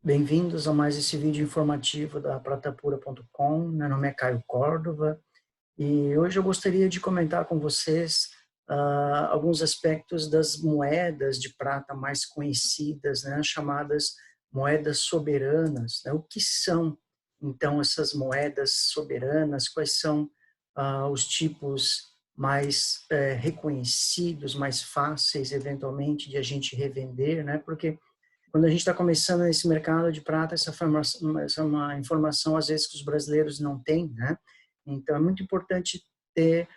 Bem-vindos a mais esse vídeo informativo da pratapura.com. Meu nome é Caio Córdova e hoje eu gostaria de comentar com vocês alguns aspectos das moedas de prata mais conhecidas, né, chamadas moedas soberanas, né? O que são, então, essas moedas soberanas? Quais são os tipos mais reconhecidos, mais fáceis, eventualmente, de a gente revender, né? Porque quando a gente está começando nesse mercado de prata, essa é uma informação, às vezes, que os brasileiros não têm, né? Então, é muito importante ter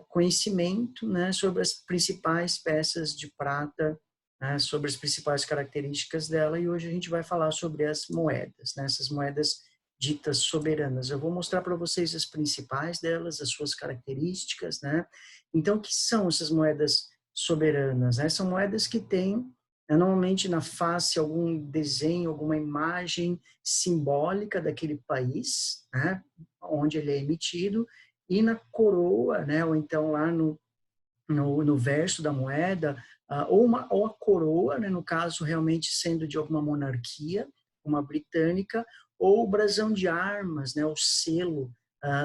conhecimento, né, sobre as principais peças de prata, né, sobre as principais características dela, e hoje a gente vai falar sobre as moedas, né, essas moedas ditas soberanas. Eu vou mostrar para vocês as principais delas, as suas características, né? Então, o que são essas moedas soberanas, né? São moedas que têm normalmente na face algum desenho, alguma imagem simbólica daquele país, né, onde ele é emitido, e na coroa, né, ou então lá no verso da moeda, ou a coroa, né, no caso realmente sendo de alguma monarquia, uma britânica, ou o brasão de armas, né, o selo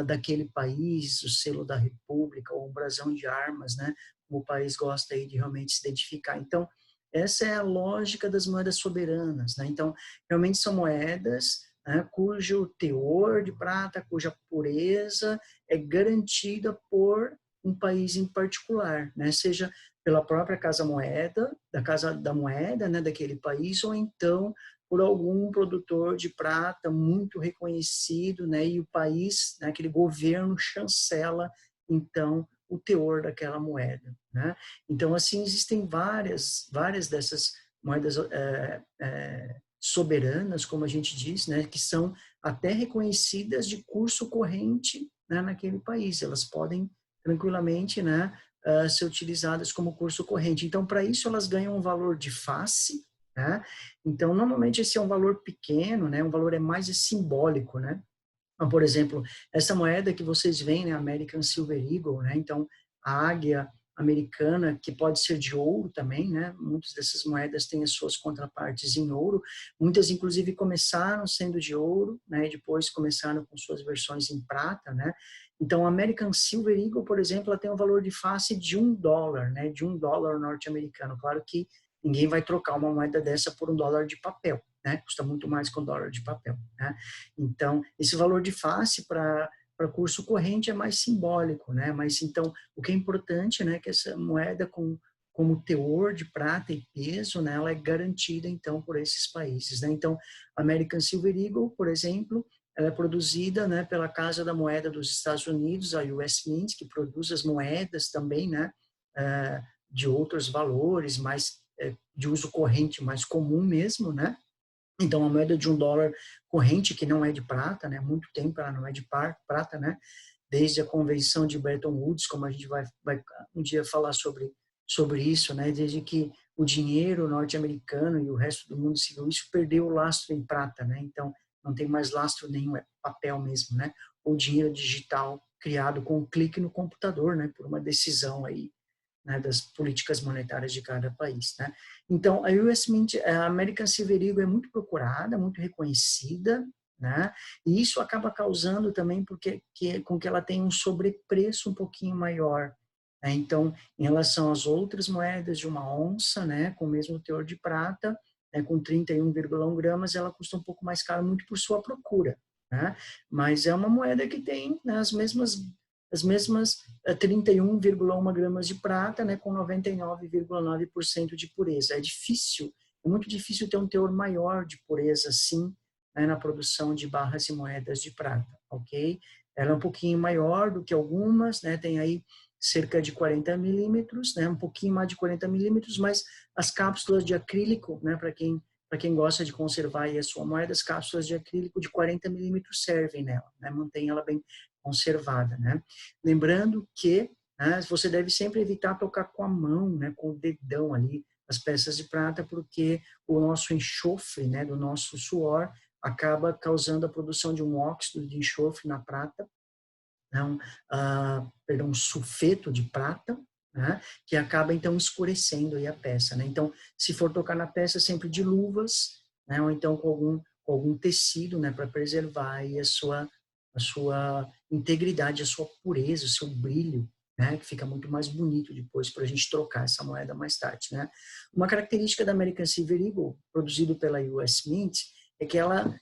daquele país, o selo da república, ou o brasão de armas, né, como o país gosta aí de realmente se identificar. Então, essa é a lógica das moedas soberanas, né? Então, realmente são moedas, né, cujo teor de prata, cuja pureza é garantida por um país em particular, né? Seja pela própria casa moeda, da casa da moeda, né, daquele país, ou então por algum produtor de prata muito reconhecido, né, e o país, né, aquele governo chancela então o teor daquela moeda, né? Então assim existem várias dessas moedas soberanas, como a gente diz, né, que são até reconhecidas de curso corrente, né, naquele país. Elas podem tranquilamente, né, ser utilizadas como curso corrente. Então, para isso, elas ganham um valor de face, né? Então, normalmente esse é um valor pequeno, né? Um valor é mais simbólico, né? Então, por exemplo, essa moeda que vocês veem, né, American Silver Eagle, né? Então, a águia americana, que pode ser de ouro também, né? Muitas dessas moedas têm as suas contrapartes em ouro. Muitas, inclusive, começaram sendo de ouro, né? E depois começaram com suas versões em prata, né? Então, a American Silver Eagle, por exemplo, ela tem um valor de face de $1, né? De $1 norte-americano. Claro que ninguém vai trocar uma moeda dessa por $1 de papel, né? Custa muito mais que $1 de papel, né? Então, esse valor de face para curso corrente é mais simbólico, né? Mas então, o que é importante, né, que essa moeda como teor de prata e peso, né, ela é garantida então por esses países, né? Então, American Silver Eagle, por exemplo, ela é produzida, né, pela Casa da Moeda dos Estados Unidos, a US Mint, que produz as moedas também, né, de outros valores, mais de uso corrente, mais comum mesmo, né? Então, a moeda de $1 corrente, que não é de prata, né? Há muito tempo ela não é de prata, né? Desde a Convenção de Bretton Woods, como a gente vai um dia falar sobre isso, né? Desde que o dinheiro norte-americano e o resto do mundo se viu isso, perdeu o lastro em prata, né? Então, não tem mais lastro nenhum, é papel mesmo, né? Ou dinheiro digital criado com um clique no computador, né? Por uma decisão aí, né, das políticas monetárias de cada país, né? Então, a US Mint, a American Silver Eagle é muito procurada, muito reconhecida, né? E isso acaba causando também com que ela tenha um sobrepreço um pouquinho maior, né? Então, em relação às outras moedas de uma onça, né, com o mesmo teor de prata, né, com 31,1 gramas, ela custa um pouco mais caro, muito por sua procura, né? Mas é uma moeda que tem, né, as mesmas 31,1 gramas de prata, né, com 99,9% de pureza. É muito difícil ter um teor maior de pureza, assim, né, na produção de barras e moedas de prata, ok? Ela é um pouquinho maior do que algumas, né, tem aí cerca de 40 milímetros, né, um pouquinho mais de 40 milímetros, mas as cápsulas de acrílico, né, para quem gosta de conservar aí a sua moeda, as cápsulas de acrílico de 40 milímetros servem nela, né, mantém ela bem conservada, né? Lembrando que, né, você deve sempre evitar tocar com a mão, né, com o dedão ali, as peças de prata, porque o nosso enxofre, né, do nosso suor, acaba causando a produção de um óxido de enxofre na prata, né, um sulfeto de prata, né, que acaba então escurecendo aí a peça, né? Então, se for tocar na peça, sempre de luvas, né, ou então com algum tecido, né, para preservar aí a sua integridade, a sua pureza, o seu brilho, né, que fica muito mais bonito depois para a gente trocar essa moeda mais tarde, né. Uma característica da American Silver Eagle, produzido pela US Mint, é que ela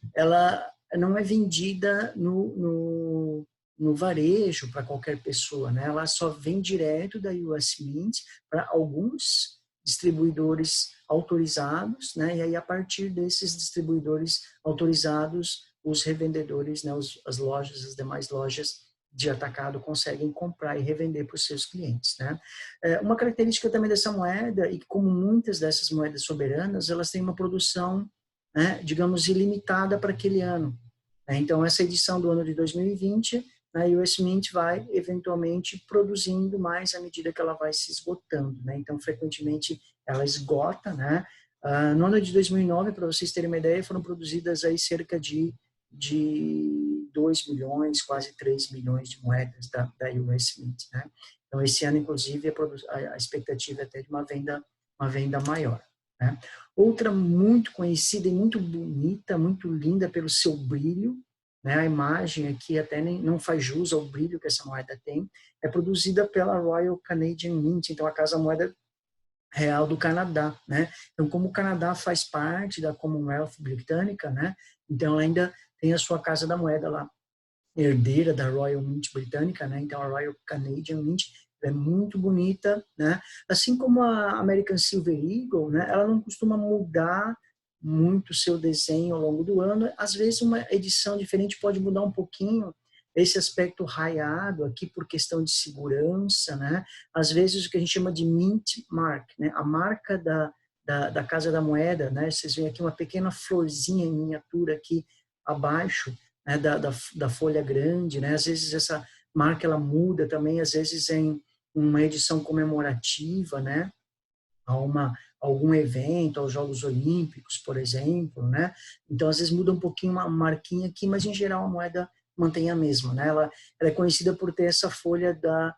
não é vendida no varejo para qualquer pessoa, né? Ela só vem direto da US Mint para alguns distribuidores autorizados, né? E aí a partir desses distribuidores autorizados, os revendedores, né? As lojas, as demais lojas de atacado conseguem comprar e revender para os seus clientes, né? Uma característica também dessa moeda, e como muitas dessas moedas soberanas, elas têm uma produção, né, digamos, ilimitada para aquele ano. Então, essa edição do ano de 2020, a US Mint vai, eventualmente, produzindo mais à medida que ela vai se esgotando, né? Então, frequentemente, ela esgota, né? No ano de 2009, para vocês terem uma ideia, foram produzidas aí cerca de 2 milhões, quase 3 milhões de moedas da US Mint, né? Então, esse ano, inclusive, a expectativa é até de uma venda maior, né? Outra muito conhecida e muito bonita, muito linda pelo seu brilho, né? A imagem aqui até não faz jus ao brilho que essa moeda tem, é produzida pela Royal Canadian Mint, então a Casa Moeda Real do Canadá, né? Então, como o Canadá faz parte da Commonwealth britânica, né? Então, ela ainda tem a sua Casa da Moeda lá, herdeira da Royal Mint britânica, né? Então, a Royal Canadian Mint é muito bonita, né? Assim como a American Silver Eagle, né? Ela não costuma mudar muito o seu desenho ao longo do ano. Às vezes, uma edição diferente pode mudar um pouquinho esse aspecto raiado aqui por questão de segurança, né? Às vezes, o que a gente chama de mint mark, né? A marca da Casa da Moeda, né? Vocês veem aqui uma pequena florzinha em miniatura aqui abaixo, né, da folha grande, né? Às vezes essa marca ela muda também, às vezes em uma edição comemorativa, né? Algum evento, aos Jogos Olímpicos, por exemplo, né? Então, às vezes muda um pouquinho uma marquinha aqui, mas em geral a moeda mantém a mesma, né? Ela é conhecida por ter essa folha da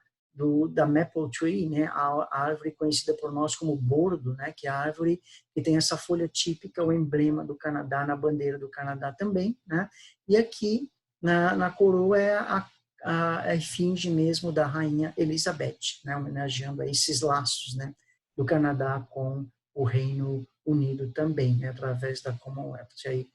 maple tree, né? A árvore conhecida por nós como bordo, né? Que é a árvore que tem essa folha típica, o emblema do Canadá, na bandeira do Canadá também, né? E aqui na coroa é a efígie mesmo da rainha Elizabeth, né? Homenageando a esses laços, né? Do Canadá com o Reino Unido também, né? Através da Commonwealth. Aí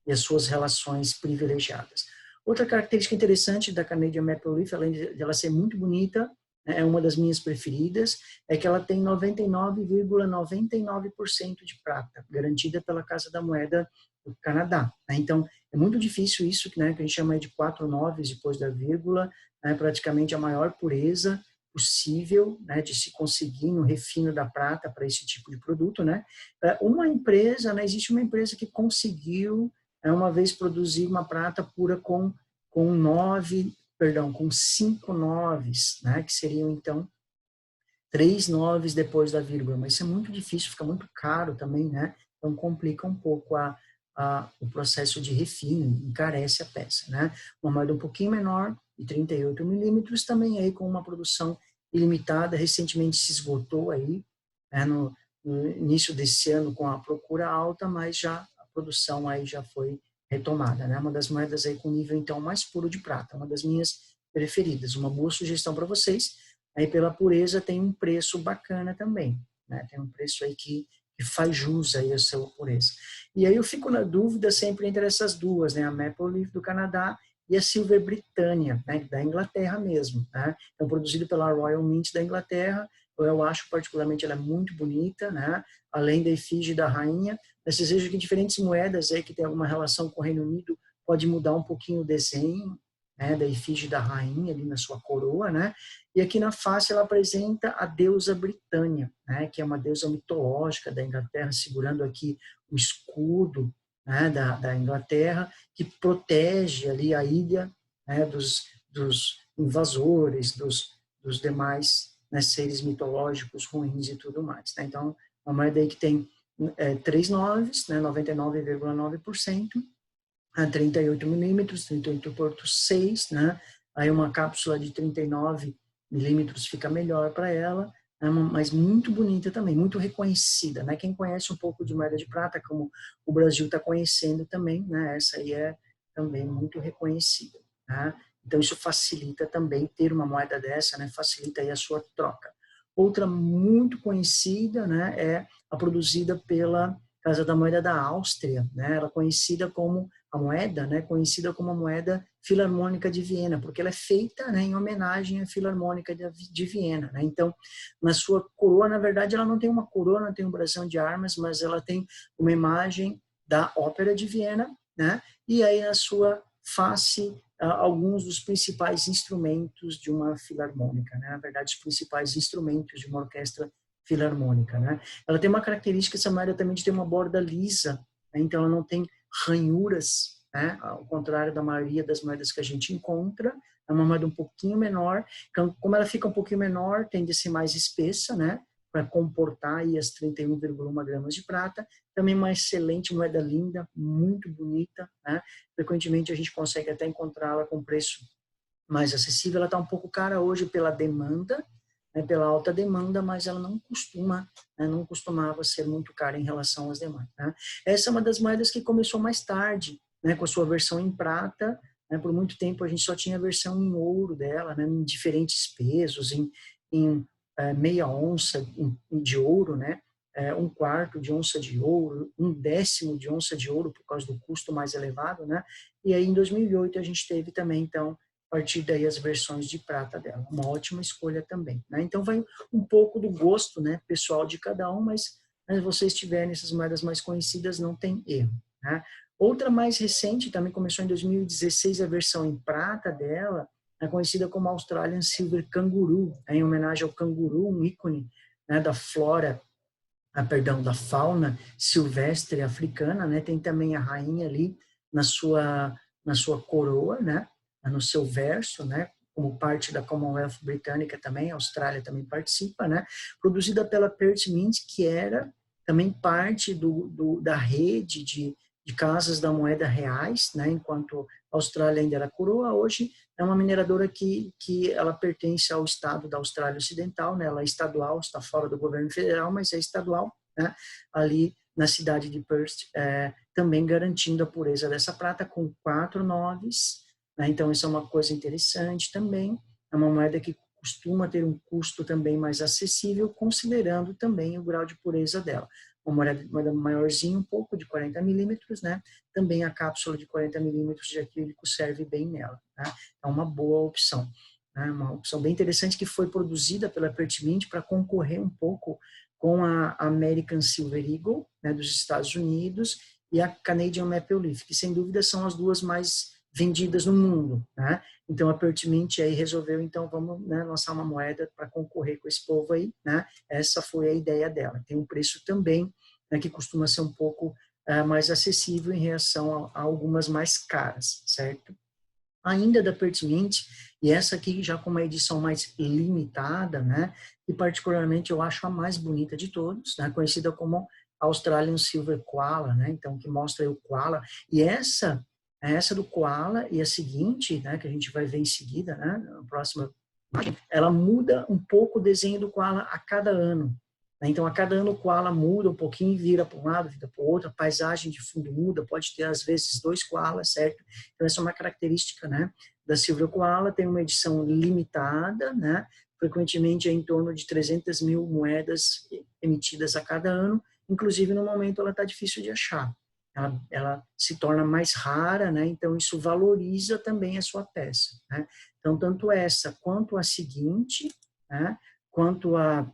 e as suas relações privilegiadas. Outra característica interessante da Canadian Maple Leaf, além de ela ser muito bonita, né, é uma das minhas preferidas, é que ela tem 99,99% de prata, garantida pela Casa da Moeda do Canadá, né? Então, é muito difícil isso, né, que a gente chama de 4 noves depois da vírgula, né, praticamente a maior pureza possível, né, de se conseguir no refino da prata para esse tipo de produto, né? Uma empresa, né, existe uma empresa que conseguiu uma vez produzir uma prata pura com 5 noves, né, que seriam então 3 noves depois da vírgula, mas isso é muito difícil, fica muito caro também, né? Então complica um pouco o processo de refino, encarece a peça, né? Uma moeda um pouquinho menor, de 38 milímetros, também aí com uma produção ilimitada, recentemente se esgotou aí, né, no início desse ano com a procura alta, mas já a produção aí já foi retomada, né? Uma das moedas aí com nível então mais puro de prata, uma das minhas preferidas. Uma boa sugestão para vocês. Aí pela pureza tem um preço bacana também, né? Tem um preço aí que faz jus aí a sua pureza. E aí eu fico na dúvida sempre entre essas duas, né? A Maple Leaf do Canadá e a Silver Britannia, né? Da Inglaterra mesmo, né? Então produzido pela Royal Mint da Inglaterra, eu acho particularmente ela é muito bonita, né? Além da efígie da rainha, mas vocês vejam que diferentes moedas aí que tem alguma relação com o Reino Unido pode mudar um pouquinho o desenho, né, da efígie da rainha ali na sua coroa, né? E aqui na face ela apresenta a deusa Britânia, né, que é uma deusa mitológica da Inglaterra, segurando aqui o escudo, né, da Inglaterra, que protege ali a ilha, né, dos invasores, dos demais, né, seres mitológicos ruins e tudo mais, né? Então, uma moeda aí que tem 3 noves, né, 99,9%, a 38 milímetros, 38,6, né? Aí uma cápsula de 39 milímetros fica melhor para ela. mas muito bonita também, muito reconhecida, né? Quem conhece um pouco de moeda de prata, como o Brasil está conhecendo também, né? Essa aí é também muito reconhecida, né? Então isso facilita também ter uma moeda dessa, né? Facilita aí a sua troca. Outra muito conhecida, né? É a produzida pela Casa da Moeda da Áustria, né? Ela é conhecida como a moeda, né? Conhecida como a moeda Filarmônica de Viena, porque ela é feita, né, em homenagem à Filarmônica de Viena, né? Então, na sua coroa, na verdade, ela não tem uma coroa, não tem um brasão de armas, mas ela tem uma imagem da Ópera de Viena, né? E aí na sua face alguns dos principais instrumentos de uma filarmônica, né? Na verdade, os principais instrumentos de uma orquestra filarmônica, né? Ela tem uma característica, essa moeda também, de ter uma borda lisa, né? Então ela não tem ranhuras, né? Ao contrário da maioria das moedas que a gente encontra, é uma moeda um pouquinho menor. Então, como ela fica um pouquinho menor, tende a ser mais espessa, né? Para comportar aí as 31,1 gramas de prata. Também uma excelente moeda linda, muito bonita, né? Frequentemente a gente consegue até encontrá-la com preço mais acessível. Ela está um pouco cara hoje pela demanda, né? Pela alta demanda, mas ela não costuma, né? Não costumava ser muito cara em relação às demais, né? Essa é uma das moedas que começou mais tarde, né? Com a sua versão em prata, né? Por muito tempo a gente só tinha a versão em ouro dela, né? Em diferentes pesos, em meia onça de ouro, né? Um quarto de onça de ouro, um décimo de onça de ouro, por causa do custo mais elevado, né? E aí, em 2008, a gente teve também, então, a partir daí, as versões de prata dela. Uma ótima escolha também, né? Então, vai um pouco do gosto, né, pessoal de cada um, mas se vocês tiverem essas moedas mais conhecidas, não tem erro, né? Outra mais recente, também começou em 2016, a versão em prata dela, é conhecida como Australian Silver Kangaroo, em homenagem ao canguru, um ícone, né, da flora, perdão, da fauna silvestre africana, né? Tem também a rainha ali na sua coroa, né? No seu verso, né? Como parte da Commonwealth britânica também, a Austrália também participa, né? Produzida pela Perth Mint, que era também parte da rede de casas da moeda reais, né? Enquanto a Austrália ainda era coroa, hoje é uma mineradora que ela pertence ao estado da Austrália Ocidental, né? Ela é estadual, está fora do governo federal, mas é estadual, né? Ali na cidade de Perth, também garantindo a pureza dessa prata com 4 noves, né? Então isso é uma coisa interessante também, é uma moeda que costuma ter um custo também mais acessível, considerando também o grau de pureza dela. Uma moeda maiorzinha, um pouco, de 40 milímetros, né? Também a cápsula de 40 milímetros de acrílico serve bem nela, né? É uma boa opção, né? Uma opção bem interessante que foi produzida pela Perth Mint para concorrer um pouco com a American Silver Eagle, né, dos Estados Unidos, e a Canadian Maple Leaf, que sem dúvida são as duas mais vendidas no mundo, né? Então a Perth Mint aí resolveu, então vamos, né, lançar uma moeda para concorrer com esse povo aí, né? Essa foi a ideia dela. Tem um preço também, né, que costuma ser um pouco mais acessível em relação a algumas mais caras, certo? Ainda da Perth Mint, e essa aqui já com uma edição mais limitada, né? E particularmente eu acho a mais bonita de todos, né? Conhecida como Australian Silver Koala, né? Então que mostra o koala. E essa do koala e a seguinte, né? Que a gente vai ver em seguida, né? Na próxima, ela muda um pouco o desenho do koala a cada ano. Então, a cada ano o koala muda um pouquinho, vira para um lado, vira para o outro, a paisagem de fundo muda, pode ter às vezes 2 koalas, certo? Então, essa é uma característica, né, da Silver Koala. Tem uma edição limitada, né? Frequentemente é em torno de 300 mil moedas emitidas a cada ano, inclusive no momento ela está difícil de achar. Ela se torna mais rara, né? Então isso valoriza também a sua peça, né? Então, tanto essa quanto a seguinte, né? Quanto a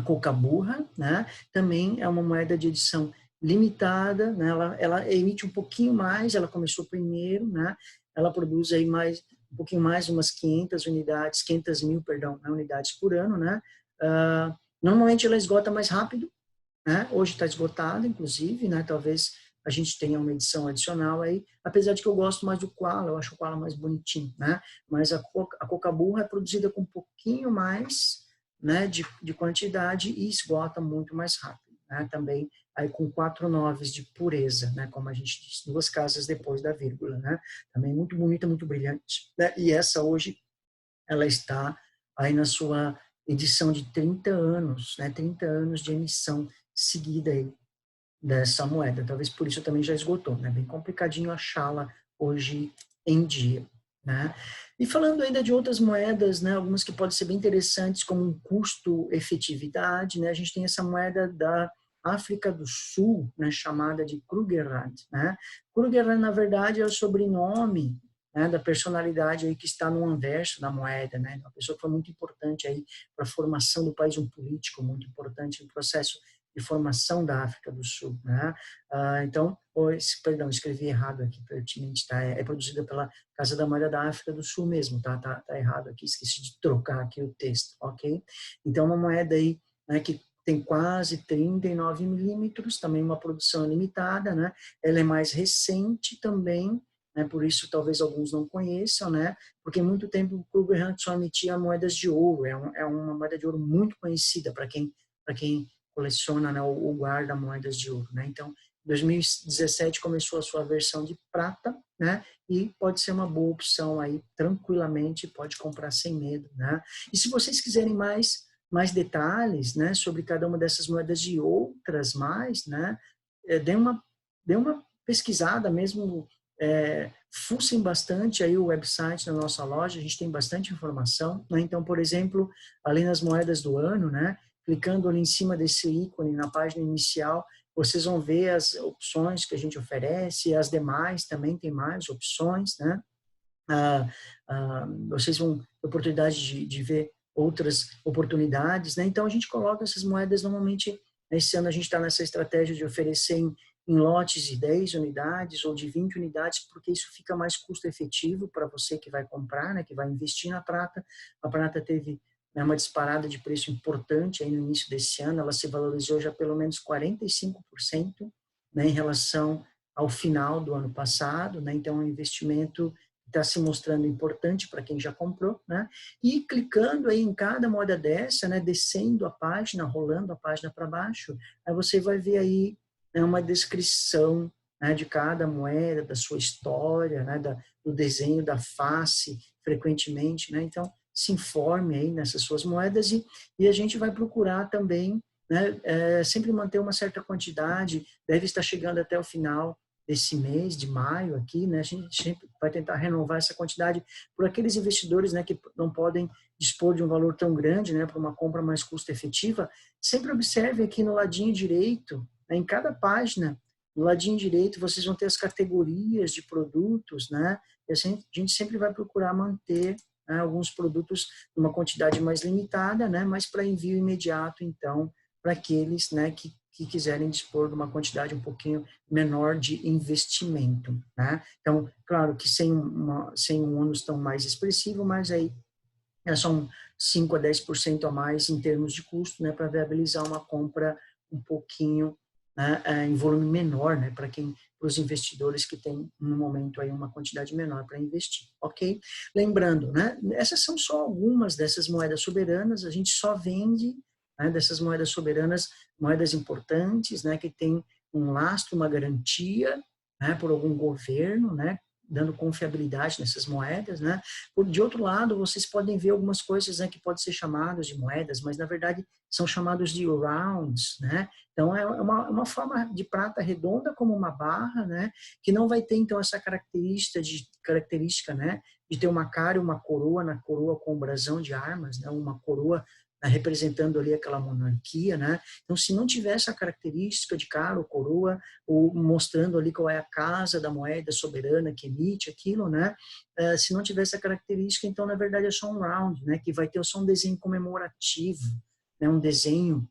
Cocaburra, né? Também é uma moeda de edição limitada, né? Ela emite um pouquinho mais, ela começou primeiro, né? Ela produz aí um pouquinho mais, umas 500 unidades, 500 mil, perdão, né? Unidades por ano, né? Normalmente ela esgota mais rápido, né? Hoje está esgotada, inclusive, né? Talvez a gente tenha uma edição adicional aí, apesar de que eu gosto mais do koala, eu acho o koala mais bonitinho, né? Mas a cocaburra é produzida com um pouquinho mais, né, de quantidade e esgota muito mais rápido, né? Também aí com 4 noves de pureza, né? Como a gente disse, 2 casas depois da vírgula, né? Também muito bonita, muito brilhante, né? E essa hoje ela está aí na sua edição de 30 anos, né? 30 anos de emissão seguida aí dessa moeda. Talvez por isso também já esgotou, né? Bem complicadinho achá-la hoje em dia, né? E falando ainda de outras moedas, né? Algumas que podem ser bem interessantes como um custo-efetividade, né? A gente tem essa moeda da África do Sul, né? Chamada de Krugerrand, né? Krugerrand, na verdade, é o sobrenome, né, da personalidade aí que está no anverso da moeda, né? Uma pessoa que foi muito importante aí para a formação do país, um político muito importante no processo de formação da África do Sul, né? Então, perdão, escrevi errado aqui, pertinente, tá? É produzida pela Casa da Moeda da África do Sul mesmo, tá? Tá errado aqui, esqueci de trocar aqui o texto, ok? Então, uma moeda aí, né, que tem quase 39 milímetros, também uma produção limitada, né? Ela é mais recente também, né? Por isso talvez alguns não conheçam, né? Porque muito tempo o Krugerrand só emitia moedas de ouro, é uma moeda de ouro muito conhecida para quem coleciona, né, ou guarda moedas de ouro, né? Então, em 2017 começou a sua versão de prata, né? E pode ser uma boa opção aí, tranquilamente, pode comprar sem medo, né? E se vocês quiserem mais detalhes, né, sobre cada uma dessas moedas e outras mais, né, dê uma pesquisada mesmo, fucem bastante aí o website da nossa loja, a gente tem bastante informação, né? Então, por exemplo, além das moedas do ano, né, clicando ali em cima desse ícone na página inicial, vocês vão ver as opções que a gente oferece, as demais também tem mais opções, né? Vocês vão ter oportunidade de ver outras oportunidades, né? Então a gente coloca essas moedas normalmente, esse ano a gente está nessa estratégia de oferecer em lotes de 10 unidades ou de 20 unidades, porque isso fica mais custo efetivo para você que vai comprar, né, que vai investir na prata. A prata teve, né, uma disparada de preço importante aí no início desse ano, ela se valorizou já pelo menos 45%, né, em relação ao final do ano passado, né? Então é um investimento está se mostrando importante para quem já comprou, né? E clicando aí em cada moeda dessa, né, descendo a página, rolando a página para baixo, aí você vai ver aí, né, uma descrição, né, de cada moeda, da sua história, né, do desenho da face, frequentemente, né? Então, se informe aí nessas suas moedas e a gente vai procurar também, né, sempre manter uma certa quantidade, deve estar chegando até o final desse mês de maio aqui, né, a gente sempre vai tentar renovar essa quantidade por aqueles investidores, né, que não podem dispor de um valor tão grande, né, para uma compra mais custo efetiva. Sempre observe aqui no ladinho direito, né, em cada página, no ladinho direito vocês vão ter as categorias de produtos, né, e assim, a gente sempre vai procurar manter, né, alguns produtos numa quantidade mais limitada, né, mas para envio imediato, então, para aqueles, né, que quiserem dispor de uma quantidade um pouquinho menor de investimento, né? Então, claro que sem um ônus tão mais expressivo, mas aí são 5 a 10% a mais em termos de custo, né, para viabilizar uma compra um pouquinho, né, em volume menor, né, para os investidores que têm no momento aí uma quantidade menor para investir, ok? Lembrando, né, essas são só algumas dessas moedas soberanas, a gente só vende, né, dessas moedas soberanas, moedas importantes, né, que tem um lastro, uma garantia, né, por algum governo, né, dando confiabilidade nessas moedas, né? De outro lado, vocês podem ver algumas coisas, né, que podem ser chamadas de moedas, mas na verdade são chamados de rounds, né? Então é uma forma de prata redonda como uma barra, né? Que não vai ter então essa característica, né? De ter uma cara e uma coroa, na coroa com o brasão de armas, né? Uma coroa, né, representando ali aquela monarquia, né? Então, se não tiver essa característica de cara ou coroa, ou mostrando ali qual é a casa da moeda soberana que emite aquilo, né? Se não tiver essa característica, então, na verdade, é só um round, né? Que vai ter só um desenho comemorativo, né? Um desenho,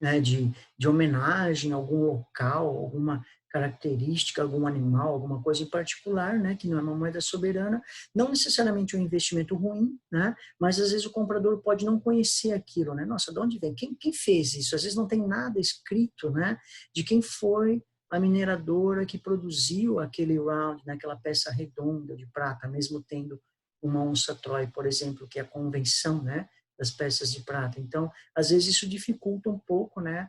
né, de homenagem a algum local, alguma característica, algum animal, alguma coisa em particular, né, que não é uma moeda soberana, não necessariamente um investimento ruim, né, mas às vezes o comprador pode não conhecer aquilo, né, nossa, de onde vem? Quem fez isso? Às vezes não tem nada escrito, né, de quem foi a mineradora que produziu aquele round, né, aquela peça redonda de prata, mesmo tendo uma onça Troy, por exemplo, que é a convenção, né, das peças de prata. Então, às vezes isso dificulta um pouco, né,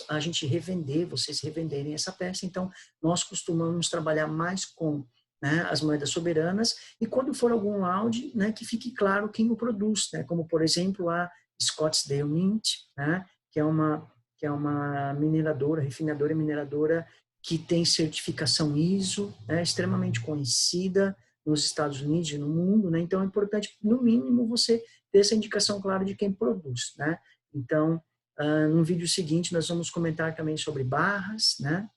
a gente revender, vocês revenderem essa peça. Então, nós costumamos trabalhar mais com, né, as moedas soberanas e quando for algum round, né, que fique claro quem o produz, né, como por exemplo a Scottsdale Mint, né, que é uma mineradora, refinadora e mineradora que tem certificação ISO, né, extremamente conhecida nos Estados Unidos e no mundo, né? Então é importante, no mínimo, você ter essa indicação clara de quem produz, né? Então, no vídeo seguinte, nós vamos comentar também sobre barras, né?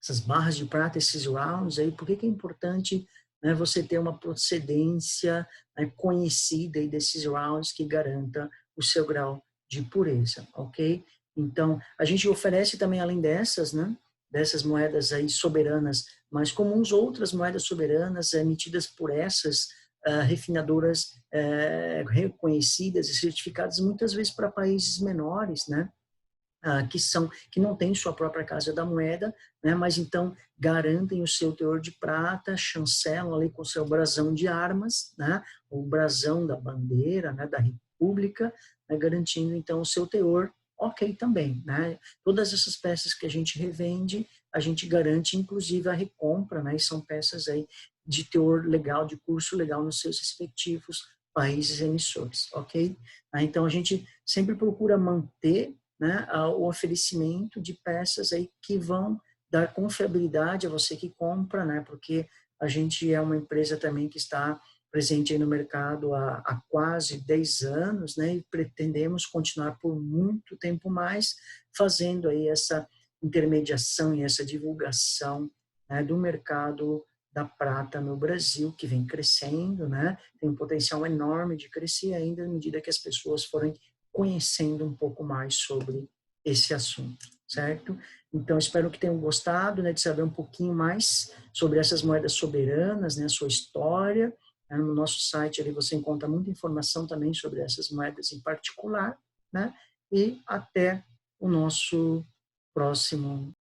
Essas barras de prata, esses rounds aí, por que que é importante, né, você ter uma procedência, né, conhecida aí desses rounds que garanta o seu grau de pureza, ok? Então, a gente oferece também, além dessas, né, dessas moedas aí soberanas mais comuns, outras moedas soberanas emitidas por essas refinadoras reconhecidas e certificadas, muitas vezes para países menores, né? Que não têm sua própria casa da moeda, né, mas então garantem o seu teor de prata, chancelam ali com o seu brasão de armas, né, o brasão da bandeira, né, da república, né, garantindo então o seu teor ok também, né. Todas essas peças que a gente revende, a gente garante inclusive a recompra, né, e são peças aí de teor legal, de curso legal nos seus respectivos países emissores, ok? Então a gente sempre procura manter, né, o oferecimento de peças aí que vão dar confiabilidade a você que compra, né, porque a gente é uma empresa também que está presente aí no mercado há quase 10 anos, né, e pretendemos continuar por muito tempo mais fazendo aí essa intermediação e essa divulgação, né, do mercado da prata no Brasil, que vem crescendo, né, tem um potencial enorme de crescer ainda à medida que as pessoas forem conhecendo um pouco mais sobre esse assunto, certo? Então, espero que tenham gostado, né, de saber um pouquinho mais sobre essas moedas soberanas, né, a sua história. No nosso site ali você encontra muita informação também sobre essas moedas em particular, né? E até o nosso próximo